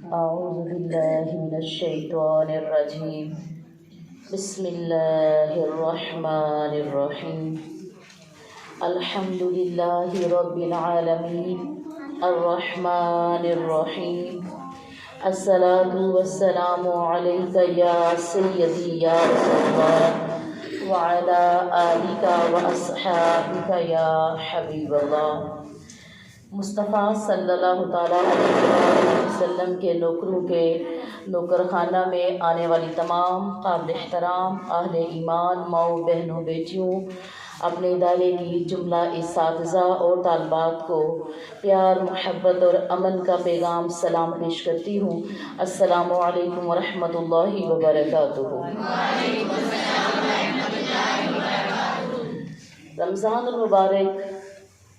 أعوذ بالله من الشيطان الرجيم بسم الله الرحمن الرحيم الحمد لله رب العالمين الرحمن الرحيم الصلاة والسلام عليك يا سيدي يا رسول الله وعلى آلك وأصحابك يا حبيب الله۔ مصطفیٰ صلی اللہ تعالیٰ علیہ وسلم کے نوکروں کے نوکر خانہ میں آنے والی تمام قابل احترام اہل ایمان ماؤں بہنوں بیٹیوں، اپنے ادارے کی جملہ اساتذہ اور طالبات کو پیار محبت اور امن کا پیغام سلام پیش کرتی ہوں۔ السلام علیکم ورحمۃ اللہ وبرکاتہ۔ رمضان المبارک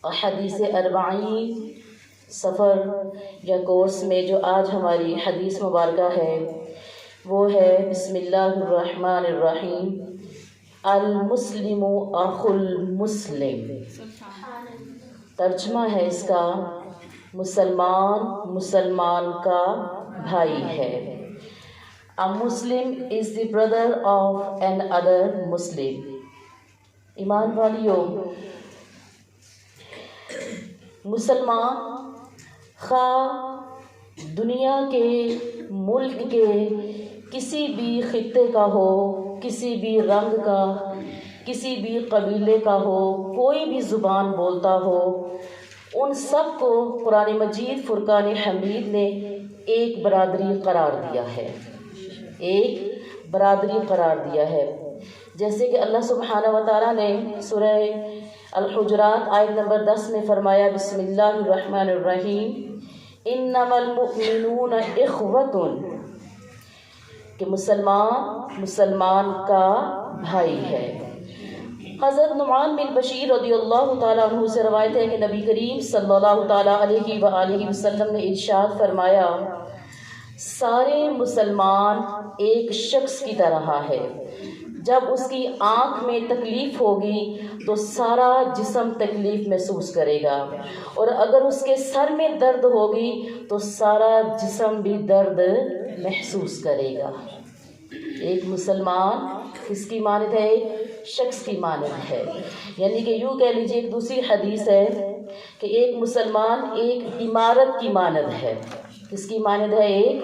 حدیث اربعین سفر یا کورس میں جو آج ہماری حدیث مبارکہ ہے وہ ہے بسم اللہ الرحمن الرحیم، المسلم اخو المسلم۔ ترجمہ ہے اس کا، مسلمان مسلمان کا بھائی ہے۔ A Muslim is the brother of another Muslim۔ ایمان والیوں، مسلمان خواہ دنیا کے ملک کے کسی بھی خطے کا ہو، کسی بھی رنگ کا، کسی بھی قبیلے کا ہو، کوئی بھی زبان بولتا ہو، ان سب کو قرآن مجید فرقان حمید نے ایک برادری قرار دیا ہے، ایک برادری قرار دیا ہے۔ جیسے کہ اللہ سبحانہ و تعالیٰ نے سورہ الحجرات آیت نمبر 10 میں فرمایا بسم اللہ الرحمن الرحیم انما المؤمنون اخوۃ، کہ مسلمان کا بھائی ہے۔ حضرت نعمان بن بشیر رضی اللہ تعالیٰ عنہ سے روایت ہے کہ نبی کریم صلی اللہ تعالیٰ علیہ وآلہ وسلم نے ارشاد فرمایا، سارے مسلمان ایک شخص کی طرح ہے، جب اس کی آنکھ میں تکلیف ہوگی تو سارا جسم تکلیف محسوس کرے گا، اور اگر اس کے سر میں درد ہوگی تو سارا جسم بھی درد محسوس کرے گا۔ ایک مسلمان کس کی مانند ہے؟ ایک شخص کی مانند ہے، یعنی کہ یوں کہہ لیجیے، ایک دوسری حدیث ہے کہ ایک مسلمان ایک عمارت کی مانند ہے۔ کس کی مانند ہے؟ ایک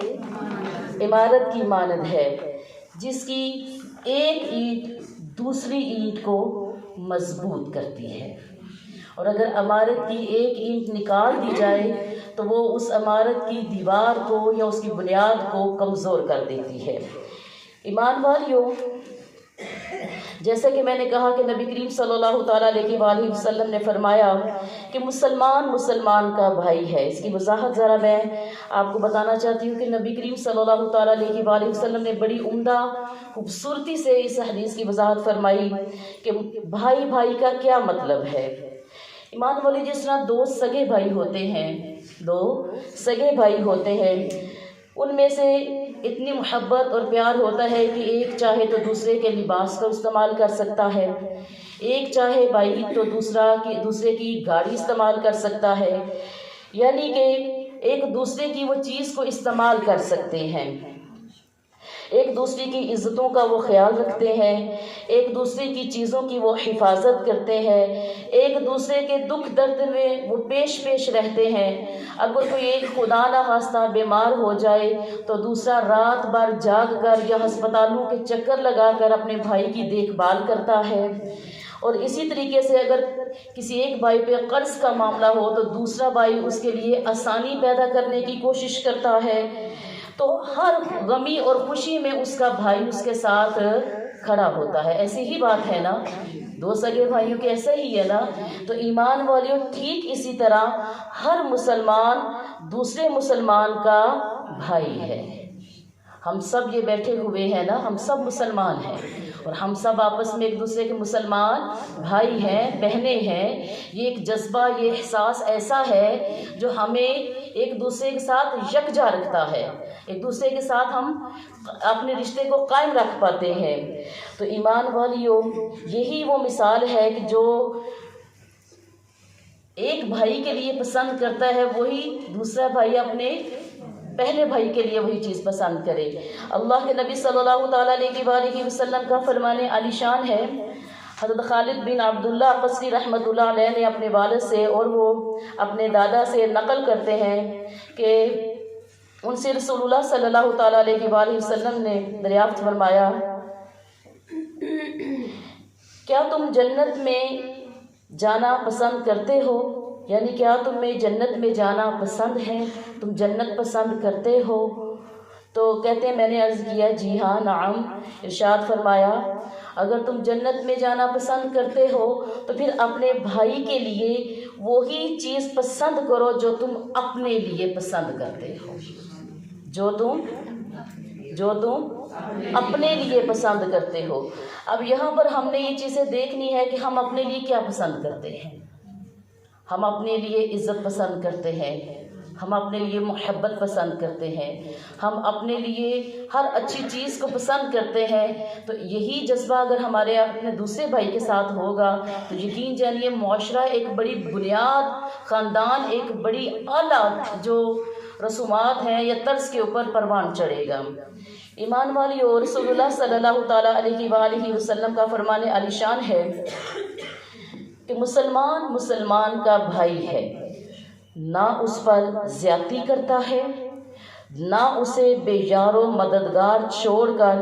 عمارت کی مانند ہے جس کی ایک اینٹ دوسری اینٹ کو مضبوط کرتی ہے، اور اگر عمارت کی ایک اینٹ نکال دی جائے تو وہ اس عمارت کی دیوار کو یا اس کی بنیاد کو کمزور کر دیتی ہے۔ ایمان والیوں، جیسا کہ میں نے کہا کہ نبی کریم صلی اللہ تعالیٰ علیہ وآلہ وسلم نے فرمایا کہ مسلمان کا بھائی ہے۔ اس کی وضاحت ذرا میں آپ کو بتانا چاہتی ہوں کہ نبی کریم صلی اللہ تعالیٰ علیہ وآلہ وسلم نے بڑی عمدہ خوبصورتی سے اس حدیث کی وضاحت فرمائی کہ بھائی کا کیا مطلب ہے۔ ایمان والی، جس طرح دو سگے بھائی ہوتے ہیں، ان میں سے اتنی محبت اور پیار ہوتا ہے کہ ایک چاہے تو دوسرے کے لباس کا استعمال کر سکتا ہے، ایک چاہے بھائی تو دوسرے کی گاڑی استعمال کر سکتا ہے، یعنی کہ ایک دوسرے کی وہ چیز کو استعمال کر سکتے ہیں، ایک دوسرے کی عزتوں کا وہ خیال رکھتے ہیں، ایک دوسرے کی چیزوں کی وہ حفاظت کرتے ہیں، ایک دوسرے کے دکھ درد میں وہ پیش رہتے ہیں۔ اگر کوئی ایک خدا نہ خواستہ بیمار ہو جائے تو دوسرا رات بھر جاگ کر یا ہسپتالوں کے چکر لگا کر اپنے بھائی کی دیکھ بھال کرتا ہے، اور اسی طریقے سے اگر کسی ایک بھائی پہ قرض کا معاملہ ہو تو دوسرا بھائی اس کے لیے آسانی پیدا کرنے کی کوشش کرتا ہے۔ تو ہر غمی اور خوشی میں اس کا بھائی اس کے ساتھ کھڑا ہوتا ہے۔ ایسی ہی بات ہے نا، دو سگے بھائیوں کے ایسا ہی ہے نا۔ تو ایمان والیوں، ٹھیک اسی طرح ہر مسلمان دوسرے مسلمان کا بھائی ہے۔ ہم سب یہ بیٹھے ہوئے ہیں نا، ہم سب مسلمان ہیں، اور ہم سب آپس میں ایک دوسرے کے مسلمان بھائی ہیں، بہنیں ہیں۔ یہ ایک جذبہ، یہ احساس ایسا ہے جو ہمیں ایک دوسرے کے ساتھ یکجا رکھتا ہے، ایک دوسرے کے ساتھ ہم اپنے رشتے کو قائم رکھ پاتے ہیں۔ تو ایمان والیوں، یہی وہ مثال ہے کہ جو ایک بھائی کے لیے پسند کرتا ہے وہی دوسرا بھائی اپنے پہلے بھائی کے لیے وہی چیز پسند کرے۔ اللہ کے نبی صلی اللہ تعالیٰ علیہ وسلم کا فرمان عالی شان ہے، حضرت خالد بن عبداللہ قصری رحمۃ اللہ علیہ نے اپنے والد سے اور وہ اپنے دادا سے نقل کرتے ہیں کہ ان سے رسول اللہ صلی اللہ تعالیٰ علیہ وسلم نے دریافت فرمایا، کیا تم جنت میں جانا پسند کرتے ہو؟ یعنی کیا تمہیں جنت میں جانا پسند ہے؟ تم جنت پسند کرتے ہو؟ تو کہتے ہیں میں نے عرض کیا جی ہاں نعم۔ ارشاد فرمایا اگر تم جنت میں جانا پسند کرتے ہو تو پھر اپنے بھائی کے لیے وہی چیز پسند کرو جو تم اپنے لیے پسند کرتے ہو، جو تم اپنے لیے پسند کرتے ہو۔ اب یہاں پر ہم نے یہ چیزیں دیکھنی ہے کہ ہم اپنے لیے کیا پسند کرتے ہیں۔ ہم اپنے لیے عزت پسند کرتے ہیں، ہم اپنے لیے محبت پسند کرتے ہیں، ہم اپنے لیے ہر اچھی چیز کو پسند کرتے ہیں۔ تو یہی جذبہ اگر ہمارے اپنے دوسرے بھائی کے ساتھ ہوگا تو یقین جانیے معاشرہ ایک بڑی بنیاد، خاندان ایک بڑی اعلیٰ جو رسومات ہیں یا طرز کے اوپر پروان چڑھے گا۔ ایمان والی اور رسول اللہ صلی اللہ تعالیٰ علیہ وسلم کا فرمان عالی شان ہے کہ مسلمان کا بھائی ہے، نہ اس پر زیادتی کرتا ہے، نہ اسے بے یار و مددگار چھوڑ کر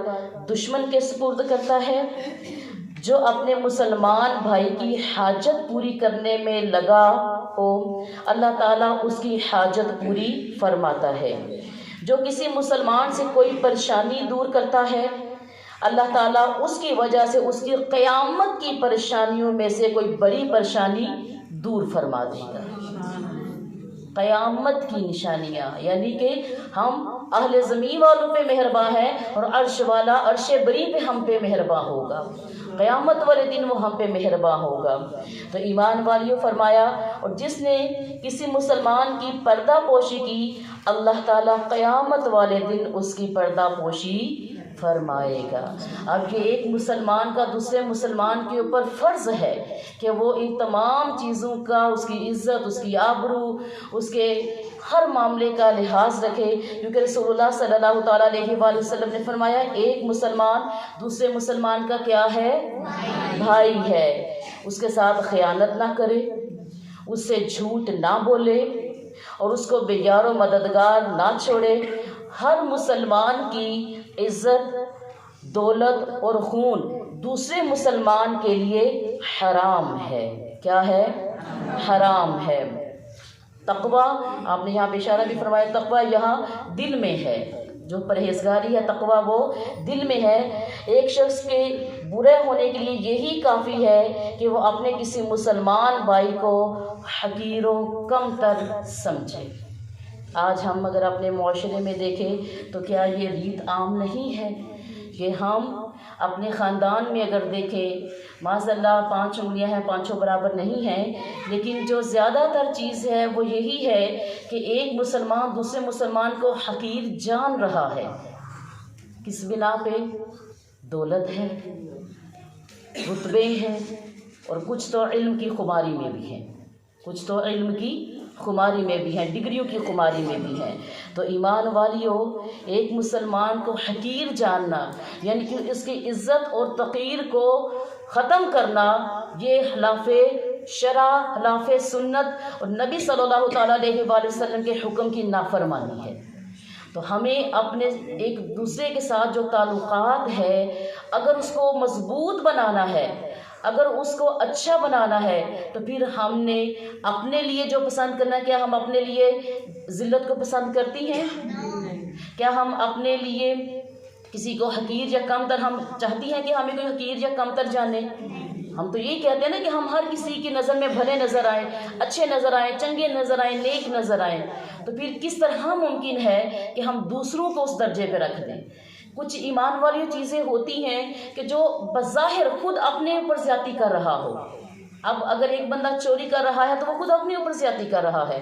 دشمن کے سپرد کرتا ہے۔ جو اپنے مسلمان بھائی کی حاجت پوری کرنے میں لگا ہو اللہ تعالیٰ اس کی حاجت پوری فرماتا ہے۔ جو کسی مسلمان سے کوئی پریشانی دور کرتا ہے اللہ تعالیٰ اس کی وجہ سے اس کی قیامت کی پریشانیوں میں سے کوئی بڑی پریشانی دور فرما دے گا۔ قیامت کی نشانیاں یعنی کہ ہم اہل زمین والوں پہ مہربان ہیں اور عرش والا عرش بری پہ ہم پہ مہربان ہوگا، قیامت والے دن وہ ہم پہ مہربان ہوگا۔ تو ایمان والیوں فرمایا اور جس نے کسی مسلمان کی پردہ پوشی کی اللہ تعالیٰ قیامت والے دن اس کی پردہ پوشی فرمائے گا۔ اب یہ ایک مسلمان کا دوسرے مسلمان کے اوپر فرض ہے کہ وہ ان تمام چیزوں کا، اس کی عزت، اس کی آبرو، اس کے ہر معاملے کا لحاظ رکھے، کیونکہ رسول اللہ صلی اللہ تعالیٰ علیہ وآلہ وسلم نے فرمایا ایک مسلمان دوسرے مسلمان کا کیا ہے؟ بھائی ہے۔ اس کے ساتھ خیانت نہ کرے، اس سے جھوٹ نہ بولے اور اس کو بے یار و مددگار نہ چھوڑے۔ ہر مسلمان کی عزت، دولت اور خون دوسرے مسلمان کے لیے حرام ہے۔ کیا ہے؟ حرام ہے۔ تقوی آپ نے یہاں پہ اشارہ بھی فرمایا، تقوی یہاں دل میں ہے، جو پرہیزگاری ہے تقوی وہ دل میں ہے۔ ایک شخص کے برے ہونے کے لیے یہی کافی ہے کہ وہ اپنے کسی مسلمان بھائی کو حقیر و کم تر سمجھے۔ آج ہم اگر اپنے معاشرے میں دیکھیں تو کیا یہ ریت عام نہیں ہے کہ ہم اپنے خاندان میں اگر دیکھیں معاذ اللہ 5 انگلیاں ہیں 5 برابر نہیں ہیں، لیکن جو زیادہ تر چیز ہے وہ یہی ہے کہ ایک مسلمان دوسرے مسلمان کو حقیر جان رہا ہے۔ کس بنا پہ؟ دولت ہے، رتبے ہیں، اور کچھ تو علم کی خماری میں بھی ہیں، کچھ تو علم کی خماری میں بھی ہیں، ڈگریوں کی خماری میں بھی ہیں۔ تو ایمان والیوں ایک مسلمان کو حقیر جاننا یعنی کہ اس کی عزت اور توقیر کو ختم کرنا یہ خلاف شرع، خلاف سنت اور نبی صلی اللہ تعالیٰ علیہ وآلہ وسلم کے حکم کی نافرمانی ہے۔ تو ہمیں اپنے ایک دوسرے کے ساتھ جو تعلقات ہے اگر اس کو مضبوط بنانا ہے، اگر اس کو اچھا بنانا ہے تو پھر ہم نے اپنے لیے جو پسند کرنا ہے، کیا ہم اپنے لیے ذلت کو پسند کرتی ہیں؟ کیا ہم اپنے لیے کسی کو حقیر یا کم تر ہم چاہتی ہیں کہ ہمیں کوئی حقیر یا کم تر جانے؟ ہم تو یہی کہتے ہیں نا کہ ہم ہر کسی کی نظر میں بھلے نظر آئیں، اچھے نظر آئیں، چنگے نظر آئیں، نیک نظر آئیں۔ تو پھر کس طرح ممکن ہے کہ ہم دوسروں کو اس درجے پہ رکھ دیں؟ کچھ ایمان والی چیزیں ہوتی ہیں کہ جو بظاہر خود اپنے اوپر زیادتی کر رہا ہو۔ اب اگر ایک بندہ چوری کر رہا ہے تو وہ خود اپنے اوپر زیادتی کر رہا ہے،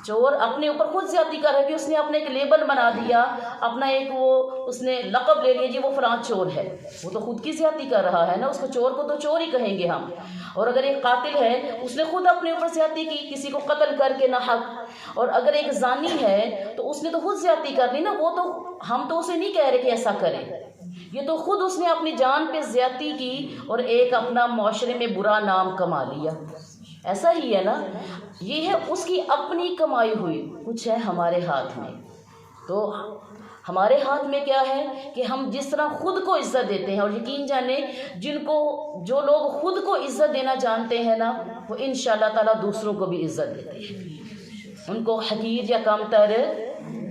چور اپنے اوپر خود زیادتی کر رہا ہے کہ اس نے اپنے ایک لیبل بنا دیا، اپنا ایک وہ اس نے لقب لے لیا جی وہ فلاں چور ہے، وہ تو خود کی زیادتی کر رہا ہے نا، اس کو چور کو تو چور ہی کہیں گے ہم۔ اور اگر ایک قاتل ہے اس نے خود اپنے اوپر زیادتی کی کسی کو قتل کر کے نہ حق، اور اگر ایک زانی ہے تو اس نے تو خود زیادتی کر لی نا، وہ تو ہم تو اسے نہیں کہہ رہے کہ ایسا کرے، یہ تو خود اس نے اپنی جان پہ زیادتی کی اور ایک اپنا معاشرے میں برا نام کما لیا۔ ایسا ہی ہے نا، یہ ہے اس کی اپنی کمائی ہوئی، کچھ ہے ہمارے ہاتھ میں۔ تو ہمارے ہاتھ میں کیا ہے کہ ہم جس طرح خود کو عزت دیتے ہیں، اور یقین جانیں جو لوگ خود کو عزت دینا جانتے ہیں نا، وہ انشاءاللہ تعالیٰ دوسروں کو بھی عزت دیتے ہیں، ان کو حقیر یا کمتر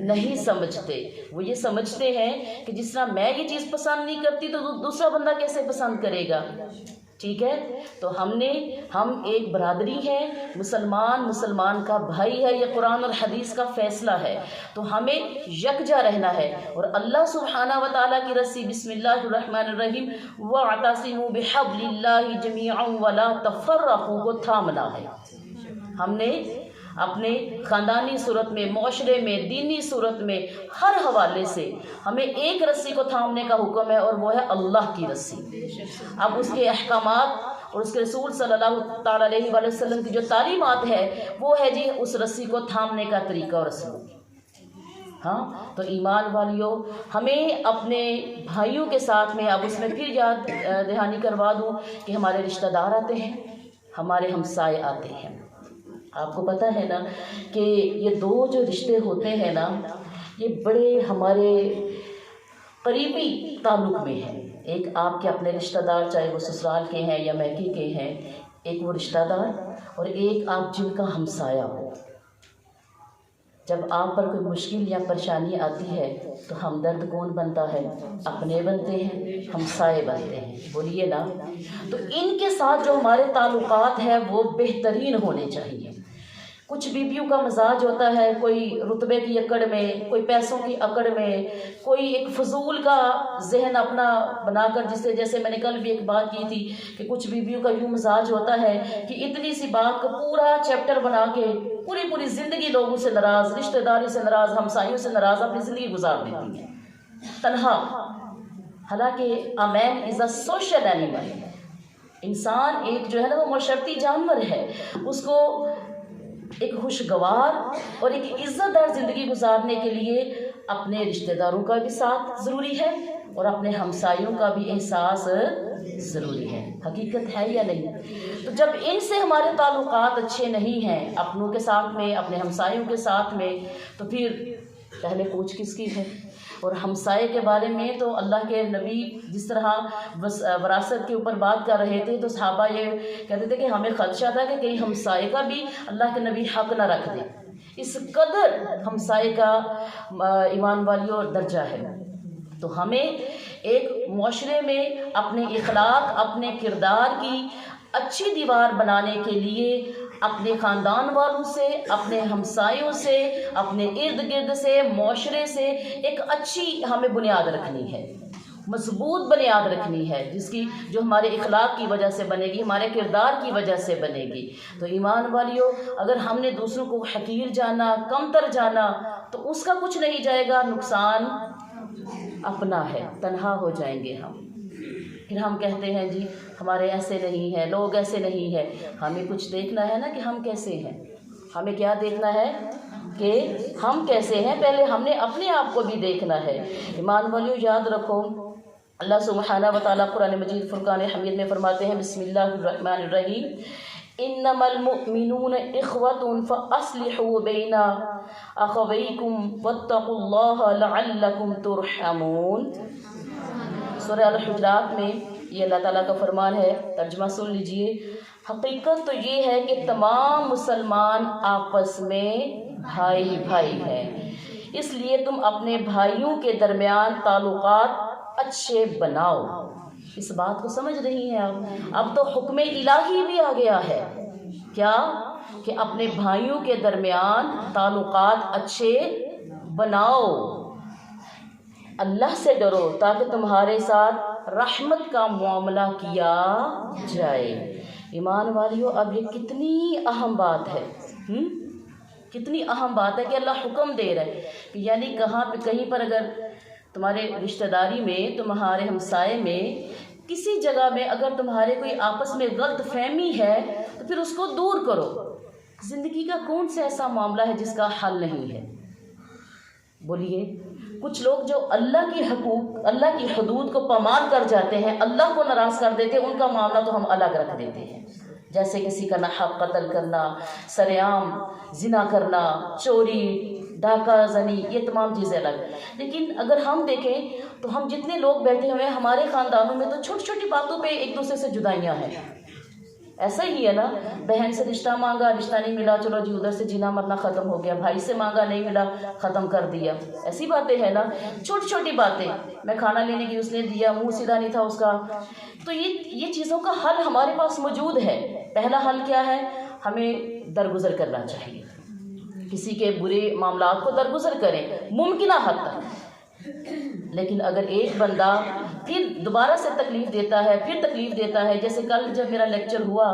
نہیں سمجھتے۔ وہ یہ سمجھتے ہیں کہ جس طرح میں یہ چیز پسند نہیں کرتی تو دوسرا بندہ کیسے پسند کرے گا، ٹھیک ہے؟ تو ہم ایک برادری ہے، مسلمان کا بھائی ہے، یہ قرآن اور حدیث کا فیصلہ ہے، تو ہمیں یکجا رہنا ہے، اور اللہ سبحانہ و تعالیٰ کی رسی بسم اللہ الرحمن الرحیم وَاعْتَصِمُوا بِحَبْلِ اللَّهِ جَمِيعًا وَلَا تَفَرَّقُوا کو تھامنا ہے۔ ہم نے اپنے خاندانی صورت میں، معاشرے میں، دینی صورت میں، ہر حوالے سے ہمیں ایک رسی کو تھامنے کا حکم ہے، اور وہ ہے اللہ کی رسی۔ اب اس کے احکامات اور اس کے رسول صلی اللہ تعالیٰ علیہ وآلہ وسلم کی جو تعلیمات ہے وہ ہے جی اس رسی کو تھامنے کا طریقہ اور اسلوب۔ ہاں تو ایمان والیوں، ہمیں اپنے بھائیوں کے ساتھ میں، اب اس میں پھر یاد دہانی کروا دوں کہ ہمارے رشتہ دار آتے ہیں، ہمارے ہمسائے آتے ہیں۔ آپ کو پتہ ہے نا کہ یہ دو جو رشتے ہوتے ہیں نا، یہ بڑے ہمارے قریبی تعلق میں ہیں۔ ایک آپ کے اپنے رشتہ دار، چاہے وہ سسرال کے ہیں یا میکے کے ہیں، ایک وہ رشتہ دار، اور ایک آپ جن کا ہمسایہ ہو۔ جب آپ پر کوئی مشکل یا پریشانی آتی ہے تو ہمدرد کون بنتا ہے؟ اپنے بنتے ہیں، ہمسائے بنتے ہیں، بولیے نا۔ تو ان کے ساتھ جو ہمارے تعلقات ہیں وہ بہترین ہونے چاہیے۔ کچھ بیویوں کا مزاج ہوتا ہے، کوئی رتبے کی اکڑ میں، کوئی پیسوں کی اکڑ میں، کوئی ایک فضول کا ذہن اپنا بنا کر، جیسے میں نے کل بھی ایک بات کی تھی کہ کچھ بیویوں کا یوں مزاج ہوتا ہے کہ اتنی سی بات کا پورا چیپٹر بنا کے پوری زندگی لوگوں سے ناراض، رشتہ داری سے ناراض، ہمسائیوں سے ناراض اپنی زندگی گزار دیتی ہیں تنہا۔ حالانکہ مین از اے سوشل اینیمل، انسان ایک جو ہے نا وہ معاشرتی جانور ہے، اس کو ایک خوشگوار اور ایک عزت دار زندگی گزارنے کے لیے اپنے رشتہ داروں کا بھی ساتھ ضروری ہے اور اپنے ہمسائیوں کا بھی احساس ضروری ہے۔ حقیقت ہے یا نہیں؟ تو جب ان سے ہمارے تعلقات اچھے نہیں ہیں، اپنوں کے ساتھ میں، اپنے ہمسائیوں کے ساتھ میں، تو پھر پہلے پوچھ کس کی ہے؟ اور ہمسائے کے بارے میں تو اللہ کے نبی جس طرح وراثت کے اوپر بات کر رہے تھے تو صحابہ یہ کہتے تھے کہ ہمیں خدشہ تھا کہ کہیں ہمسائے کا بھی اللہ کے نبی حق نہ رکھ دے۔ اس قدر ہمسائے کا ایمان والیوں درجہ ہے۔ تو ہمیں ایک معاشرے میں اپنے اخلاق، اپنے کردار کی اچھی دیوار بنانے کے لیے اپنے خاندان والوں سے، اپنے ہمسایوں سے، اپنے ارد گرد سے، معاشرے سے ایک اچھی ہمیں بنیاد رکھنی ہے، مضبوط بنیاد رکھنی ہے، جس کی جو ہمارے اخلاق کی وجہ سے بنے گی، ہمارے کردار کی وجہ سے بنے گی۔ تو ایمان والیوں، اگر ہم نے دوسروں کو حقیر جانا، کمتر جانا، تو اس کا کچھ نہیں جائے گا، نقصان اپنا ہے، تنہا ہو جائیں گے ہم۔ پھر ہم کہتے ہیں جی ہمارے ایسے نہیں ہیں، لوگ ایسے نہیں ہیں۔ ہمیں کچھ دیکھنا ہے نا کہ ہم کیسے ہیں۔ ہمیں کیا دیکھنا ہے کہ ہم کیسے ہیں، پہلے ہم نے اپنے آپ کو بھی دیکھنا ہے۔ ایمان والیوں یاد رکھو، اللہ سبحانہ و تعالیٰ قرآن مجید فرقان حمید میں فرماتے ہیں بسم اللہ الرحمن الرحیم انما المؤمنون اخوة فاصلحوا بین اخویکم واتقوا اللہ لعلکم ترحمون۔ سورہ الحجرات میں یہ اللہ تعالیٰ کا فرمان ہے، ترجمہ سن لیجئے۔ حقیقت تو یہ ہے کہ تمام مسلمان آپس میں بھائی بھائی ہیں، اس لیے تم اپنے بھائیوں کے درمیان تعلقات اچھے بناؤ۔ اس بات کو سمجھ رہی ہیں آپ؟ اب تو حکم الہی بھی آ گیا ہے، کیا کہ اپنے بھائیوں کے درمیان تعلقات اچھے بناؤ۔ اللہ سے ڈرو تاکہ تمہارے ساتھ رحمت کا معاملہ کیا جائے۔ ایمان والیوں، اب یہ کتنی اہم بات ہے۔ کتنی اہم بات ہے کہ اللہ حکم دے رہا ہے کہ یعنی کہیں پر اگر تمہارے رشتہ داری میں، تمہارے ہمسائے میں، کسی جگہ میں اگر تمہارے کوئی آپس میں غلط فہمی ہے تو پھر اس کو دور کرو۔ زندگی کا کون سا ایسا معاملہ ہے جس کا حل نہیں ہے؟ بولیے۔ کچھ لوگ جو اللہ کی حقوق، اللہ کی حدود کو پامال کر جاتے ہیں، اللہ کو ناراض کر دیتے ہیں، ان کا معاملہ تو ہم الگ رکھ دیتے ہیں، جیسے کسی کا ناحق قتل کرنا، سرعام زنا کرنا، چوری، ڈاکہ زنی، یہ تمام چیزیں الگ۔ لیکن اگر ہم دیکھیں تو ہم جتنے لوگ بیٹھے ہوئے ہیں ہمارے خاندانوں میں تو چھوٹی چھوٹی باتوں پہ ایک دوسرے سے جدائیاں ہیں۔ ایسا ہی ہے نا، بہن سے رشتہ مانگا، رشتہ نہیں ملا، چلو جی ادھر سے جینا مرنا ختم ہو گیا، بھائی سے مانگا نہیں ملا، ختم کر دیا۔ ایسی باتیں ہیں نا، چھوٹی چھوٹی باتیں، میں کھانا لینے کی اس نے دیا، منہ سیدھا نہیں تھا اس کا۔ تو یہ چیزوں کا حل ہمارے پاس موجود ہے۔ پہلا حل کیا ہے؟ ہمیں درگزر کرنا چاہیے، کسی کے برے معاملات کو درگزر کریں ممکنہ حد تک۔ لیکن اگر ایک بندہ پھر دوبارہ سے تکلیف دیتا ہے، پھر تکلیف دیتا ہے، جیسے کل جب میرا لیکچر ہوا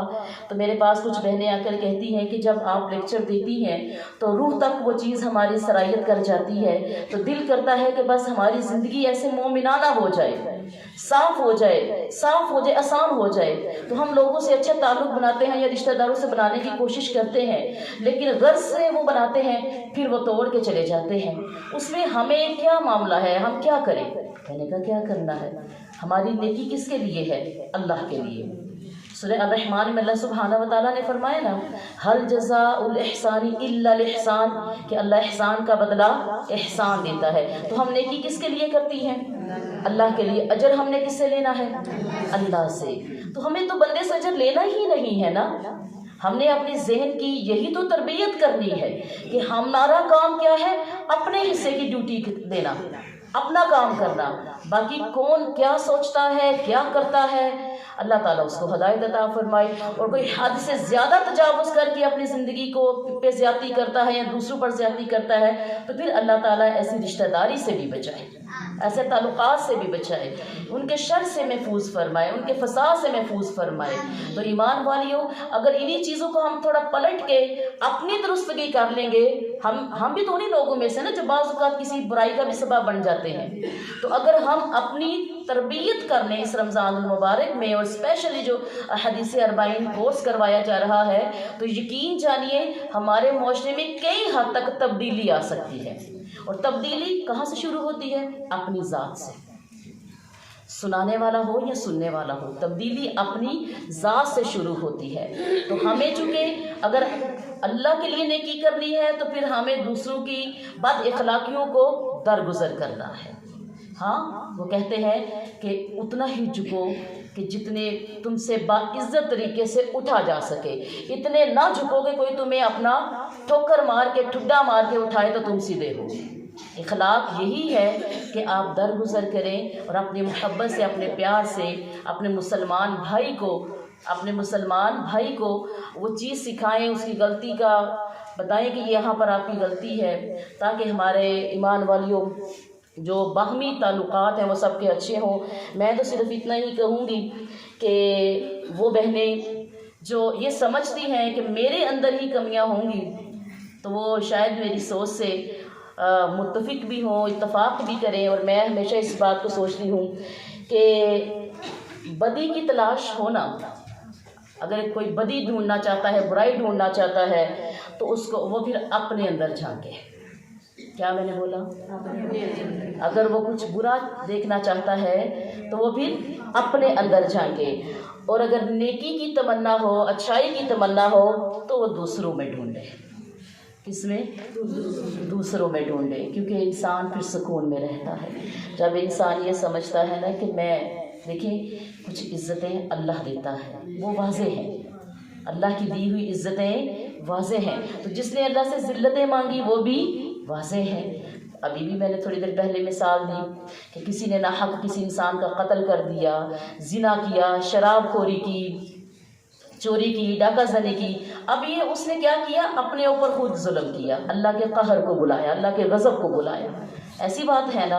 تو میرے پاس کچھ بہنیں آ کر کہتی ہیں کہ جب آپ لیکچر دیتی ہیں تو روح تک وہ چیز ہماری سرایت کر جاتی ہے، تو دل کرتا ہے کہ بس ہماری زندگی ایسے مومنانہ ہو جائے، صاف ہو جائے، آسان ہو جائے۔ تو ہم لوگوں سے اچھا تعلق بناتے ہیں یا رشتہ داروں سے بنانے کی کوشش کرتے ہیں، لیکن غرض سے وہ بناتے ہیں، پھر وہ توڑ کے چلے جاتے ہیں۔ اس میں ہمیں کیا معاملہ ہے؟ ہم کیا کریں؟ میں نے کہا کیا کرنا ہے؟ ہماری نیکی کس کے لیے ہے؟ اللہ کے لیے۔ سورہ الرحمن میں اللہ سبحانہ و تعالیٰ نے فرمایا نا، هل جزاء الاحسان الا الاحسان، کہ اللہ احسان کا بدلہ احسان دیتا ہے۔ تو ہم نیکی کس کے لیے کرتی ہیں؟ اللہ کے لیے۔ اجر ہم نے کس سے لینا ہے؟ اللہ سے۔ تو ہمیں تو بندے سے اجر لینا ہی نہیں ہے نا، ہم نے اپنے ذہن کی یہی تو تربیت کرنی ہے کہ ہمارا کام کیا ہے؟ اپنے حصے کی ڈیوٹی دینا، اپنا کام کرنا، باقی کون کیا سوچتا ہے، کیا کرتا ہے، اللہ تعالیٰ اس کو ہدایت عطا فرمائے۔ اور کوئی حد سے زیادہ تجاوز کر کے اپنی زندگی کو پہ زیادتی کرتا ہے یا دوسروں پر زیادتی کرتا ہے تو پھر اللہ تعالیٰ ایسی رشتہ داری سے بھی بچائے، ایسے تعلقات سے بھی بچائے، ان کے شر سے محفوظ فرمائے، ان کے فساد سے محفوظ فرمائے۔ تو ایمان والیوں، اگر انہی چیزوں کو ہم تھوڑا پلٹ کے اپنی درستگی کر لیں گے، ہم بھی تو انہی لوگوں میں سے نا جو بعض اوقات کسی برائی کا بھی سبب بن جاتے ہیں۔ تو اگر ہم اپنی تربیت کر لیں اس رمضان المبارک میں، اور اسپیشلی جو حدیث 40 کورس کروایا جا رہا ہے، تو یقین جانیے ہمارے معاشرے میں کئی حد تک تبدیلی آ سکتی ہے۔ اور تبدیلی کہاں سے شروع ہوتی ہے؟ اپنی ذات سے۔ سنانے والا ہو یا سننے والا ہو، تبدیلی اپنی ذات سے شروع ہوتی ہے۔ تو ہمیں چونکہ اگر اللہ کے لیے نیکی کرنی ہے تو پھر ہمیں دوسروں کی بد اخلاقیوں کو درگزر کرنا ہے۔ ہاں، وہ کہتے ہیں کہ اتنا ہی جھکو کہ جتنے تم سے باعزت طریقے سے اٹھا جا سکے، اتنے نہ جھکو کہ کوئی تمہیں اپنا ٹھوکر مار کے ٹھڈا مار کے اٹھائے تو تم سیدھے ہو۔ اخلاق یہی ہے کہ آپ درگزر کریں اور اپنی محبت سے، اپنے پیار سے اپنے مسلمان بھائی کو وہ چیز سکھائیں، اس کی غلطی کا بتائیں کہ یہاں پر آپ کی غلطی ہے، تاکہ ہمارے ایمان والیوں جو باہمی تعلقات ہیں وہ سب کے اچھے ہوں۔ میں تو صرف اتنا ہی کہوں گی کہ وہ بہنیں جو یہ سمجھتی ہیں کہ میرے اندر ہی کمیاں ہوں گی تو وہ شاید میری سوچ سے متفق بھی ہوں، اتفاق بھی کریں۔ اور میں ہمیشہ اس بات کو سوچتی ہوں کہ بدی کی تلاش ہونا، اگر کوئی بدی ڈھونڈنا چاہتا ہے، برائی ڈھونڈنا چاہتا ہے تو اس کو وہ پھر اپنے اندر جھانکے۔ کیا میں نے بولا؟ اگر وہ کچھ برا دیکھنا چاہتا ہے تو وہ پھر اپنے اندر جھانکے، اور اگر نیکی کی تمنا ہو، اچھائی کی تمنا ہو تو وہ دوسروں میں ڈھونڈے۔ کس میں؟ دوسروں میں ڈھونڈے، کیونکہ انسان پھر سکون میں رہتا ہے جب انسان یہ سمجھتا ہے نا کہ میں دیکھیں کچھ عزتیں اللہ دیتا ہے، وہ واضح ہیں، اللہ کی دی ہوئی عزتیں واضح ہیں۔ تو جس نے اللہ سے ذلتیں مانگی وہ بھی واضح ہیں۔ ابھی بھی میں نے تھوڑی دیر پہلے مثال دی کہ کسی نے ناحق کسی انسان کا قتل کر دیا، زنا کیا، شراب خوری کی، چوری کی، ڈاکہ زنی کی۔ اب یہ اس نے کیا کیا؟ اپنے اوپر خود ظلم کیا، اللہ کے قہر کو بلایا، اللہ کے غضب کو بلایا۔ ایسی بات ہے نا؟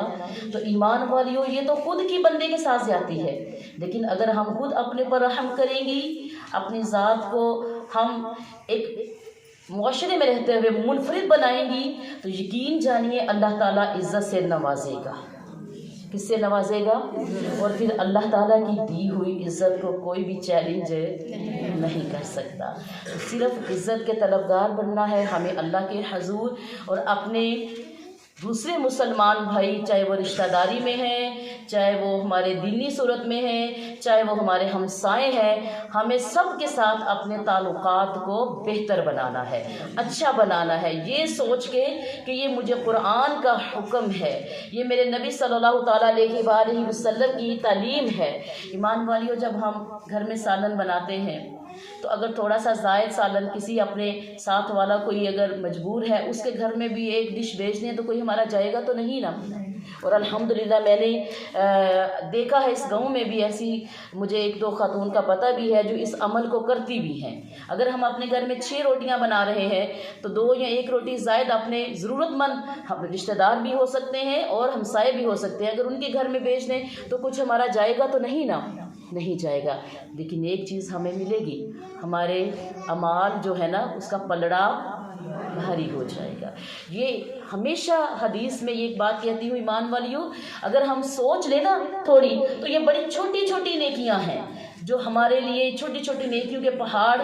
تو ایمان والیوں، یہ تو خود کی بندے کے ساتھ زیادتی ہے، لیکن اگر ہم خود اپنے پر رحم کریں گی، اپنی ذات کو ہم ایک معاشرے میں رہتے ہوئے منفرد بنائیں گی تو یقین جانیے اللہ تعالیٰ عزت سے نوازے گا. کس سے نوازے گا؟ اور پھر اللہ تعالیٰ کی دی ہوئی عزت کو کوئی بھی چیلنج نہیں کر سکتا. صرف عزت کے طلبگار بننا ہے ہمیں اللہ کے حضور، اور اپنے دوسرے مسلمان بھائی چاہے وہ رشتہ داری میں ہیں، چاہے وہ ہمارے دینی صورت میں ہیں، چاہے وہ ہمارے ہمسائے ہیں، ہمیں سب کے ساتھ اپنے تعلقات کو بہتر بنانا ہے، اچھا بنانا ہے، یہ سوچ کے کہ یہ مجھے قرآن کا حکم ہے، یہ میرے نبی صلی اللہ تعالیٰ علیہ وآلہ وسلم کی تعلیم ہے. ایمان والیوں، جب ہم گھر میں سالن بناتے ہیں تو اگر تھوڑا سا زائد سالن کسی اپنے ساتھ والا کوئی اگر مجبور ہے اس کے گھر میں بھی ایک ڈش بھیجنی ہے تو کوئی ہمارا جائے گا تو نہیں نا. اور الحمدللہ میں نے دیکھا ہے اس گاؤں میں بھی ایسی مجھے ایک دو خاتون کا پتہ بھی ہے جو اس عمل کو کرتی بھی ہیں. اگر ہم اپنے گھر میں 6 روٹیاں بنا رہے ہیں تو 2 یا 1 روٹی زائد اپنے ضرورت مند رشتہ دار بھی ہو سکتے ہیں اور ہمسائے بھی ہو سکتے ہیں، اگر ان کے گھر میں بھیج دیں تو کچھ ہمارا جائے گا تو نہیں نا، نہیں جائے گا. لیکن ایک چیز ہمیں ملے گی، ہمارے اعمال جو ہے نا اس کا پلڑا بھاری ہو جائے گا. یہ ہمیشہ حدیث میں یہ بات کہتی ہوں ایمان والیوں، اگر ہم سوچ لیں نا تھوڑی تو یہ بڑی چھوٹی چھوٹی نیکیاں ہیں جو ہمارے لیے چھوٹی چھوٹی نیکیوں کے پہاڑ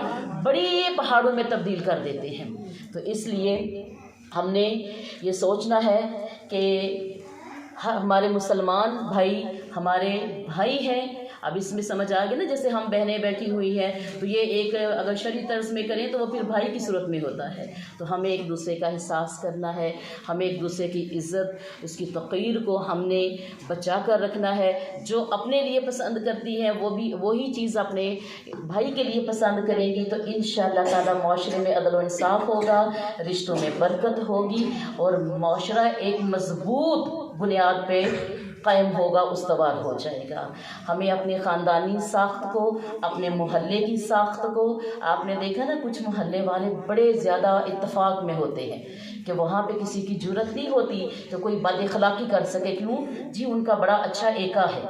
بڑی پہاڑوں میں تبدیل کر دیتے ہیں. تو اس لیے ہم نے یہ سوچنا ہے کہ ہمارے مسلمان بھائی ہمارے بھائی ہیں. اب اس میں سمجھ آ گیا نا، جیسے ہم بہنیں بیٹھی ہوئی ہیں تو یہ ایک اگر شرعی طرز میں کریں تو وہ پھر بھائی کی صورت میں ہوتا ہے. تو ہمیں ایک دوسرے کا احساس کرنا ہے، ہمیں ایک دوسرے کی عزت، اس کی توقیر کو ہم نے بچا کر رکھنا ہے. جو اپنے لیے پسند کرتی ہیں وہ بھی وہی چیز اپنے بھائی کے لیے پسند کریں گی تو انشاءاللہ تعالیٰ معاشرے میں عدل و انصاف ہوگا، رشتوں میں برکت ہوگی اور معاشرہ ایک مضبوط بنیاد پہ قائم ہوگا، استوار ہو جائے گا. ہمیں اپنے خاندانی ساخت کو، اپنے محلے کی ساخت کو، آپ نے دیکھا نا کچھ محلے والے بڑے زیادہ اتفاق میں ہوتے ہیں کہ وہاں پہ کسی کی جرت نہیں ہوتی کہ کوئی بد اخلاقی کر سکے. کیوں جی؟ ان کا بڑا اچھا ایکا ہے.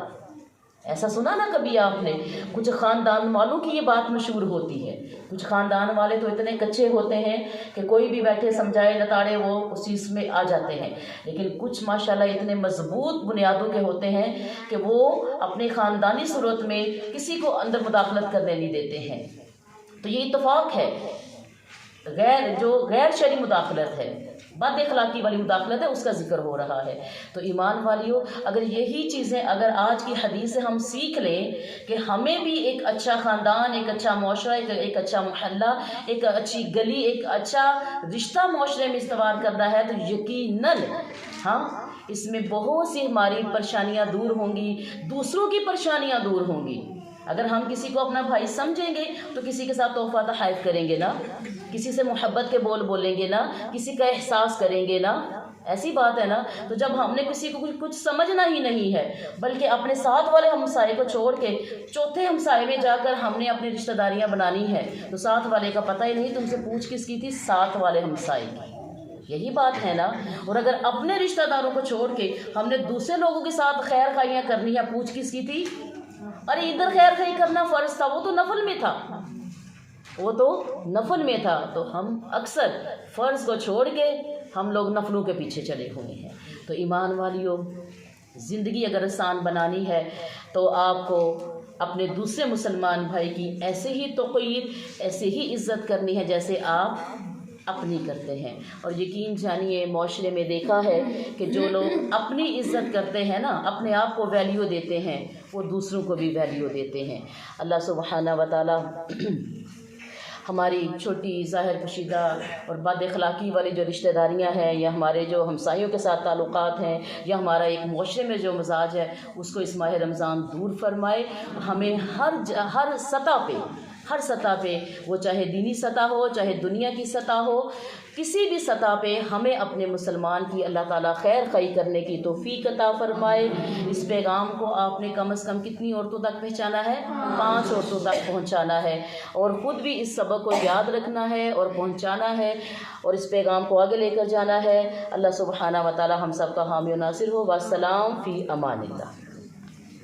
ایسا سنا نا کبھی آپ نے؟ کچھ خاندان والوں کی یہ بات مشہور ہوتی ہے. کچھ خاندان والے تو اتنے کچے ہوتے ہیں کہ کوئی بھی بیٹھے سمجھائے لتاڑے وہ اس چیز میں آ جاتے ہیں، لیکن کچھ ماشاءاللہ اتنے مضبوط بنیادوں کے ہوتے ہیں کہ وہ اپنے خاندانی صورت میں کسی کو اندر مداخلت کرنے نہیں دیتے ہیں. تو یہ اتفاق ہے. غیر شرعی مداخلت ہے، بد اخلاقی والی مداخلت ہے، اس کا ذکر ہو رہا ہے. تو ایمان والیوں، اگر یہی چیزیں اگر آج کی حدیث سے ہم سیکھ لیں کہ ہمیں بھی ایک اچھا خاندان، ایک اچھا معاشرہ، ایک اچھا محلہ، ایک اچھی گلی، ایک اچھا رشتہ معاشرے میں استوار کرنا ہے تو یقیناً اس میں بہت سی ہماری پریشانیاں دور ہوں گی، دوسروں کی پریشانیاں دور ہوں گی. اگر ہم کسی کو اپنا بھائی سمجھیں گے تو کسی کے ساتھ تحفہ تحائف کریں گے نا، کسی سے محبت کے بول بولیں گے نا، کسی کا احساس کریں گے نا. ایسی بات ہے نا. تو جب ہم نے کسی کو کچھ سمجھنا ہی نہیں ہے بلکہ اپنے ساتھ والے ہمسائے کو چھوڑ کے چوتھے ہمسائے میں جا کر ہم نے اپنی رشتہ داریاں بنانی ہے تو ساتھ والے کا پتہ ہی نہیں، تم سے پوچھ کس کی تھی؟ ساتھ والے ہمسائے کی. یہی بات ہے نا. اور اگر اپنے رشتہ داروں کو چھوڑ کے ہم نے دوسرے لوگوں کے ساتھ خیر خائیاں کرنی ہے، پوچھ کس کی تھی؟ ارے ادھر خیر خائی کرنا فرض تھا، وہ تو نفل میں تھا، وہ تو نفل میں تھا. تو ہم اکثر فرض کو چھوڑ کے ہم لوگ نفلوں کے پیچھے چلے ہوئے ہیں. تو ایمان والیوں، زندگی اگر آسان بنانی ہے تو آپ کو اپنے دوسرے مسلمان بھائی کی ایسے ہی توقیر، ایسے ہی عزت کرنی ہے جیسے آپ اپنی کرتے ہیں. اور یقین جانیے معاشرے میں دیکھا ہے کہ جو لوگ اپنی عزت کرتے ہیں نا، اپنے آپ کو ویلیو دیتے ہیں، وہ دوسروں کو بھی ویلیو دیتے ہیں. اللہ سبحانہ و تعالی ہماری چھوٹی ظاہر پوشیدہ اور بد اخلاقی والی جو رشتہ داریاں ہیں یا ہمارے جو ہمسایوں کے ساتھ تعلقات ہیں یا ہمارا ایک معاشرے میں جو مزاج ہے اس کو اس ماہ رمضان دور فرمائے. ہمیں ہر سطح پہ وہ چاہے دینی سطح ہو، چاہے دنیا کی سطح ہو، کسی بھی سطح پہ ہمیں اپنے مسلمان کی اللہ تعالیٰ خیر خائی کرنے کی توفیق عطا فرمائے. اس پیغام کو آپ نے کم از کم کتنی عورتوں تک پہنچانا ہے؟ 5 عورتوں تک پہنچانا ہے اور خود بھی اس سبق کو یاد رکھنا ہے اور پہنچانا ہے اور اس پیغام کو آگے لے کر جانا ہے. اللہ سبحانہ و تعالیٰ ہم سب کا حامی و ناصر ہو. والسلام فی امان اللہ.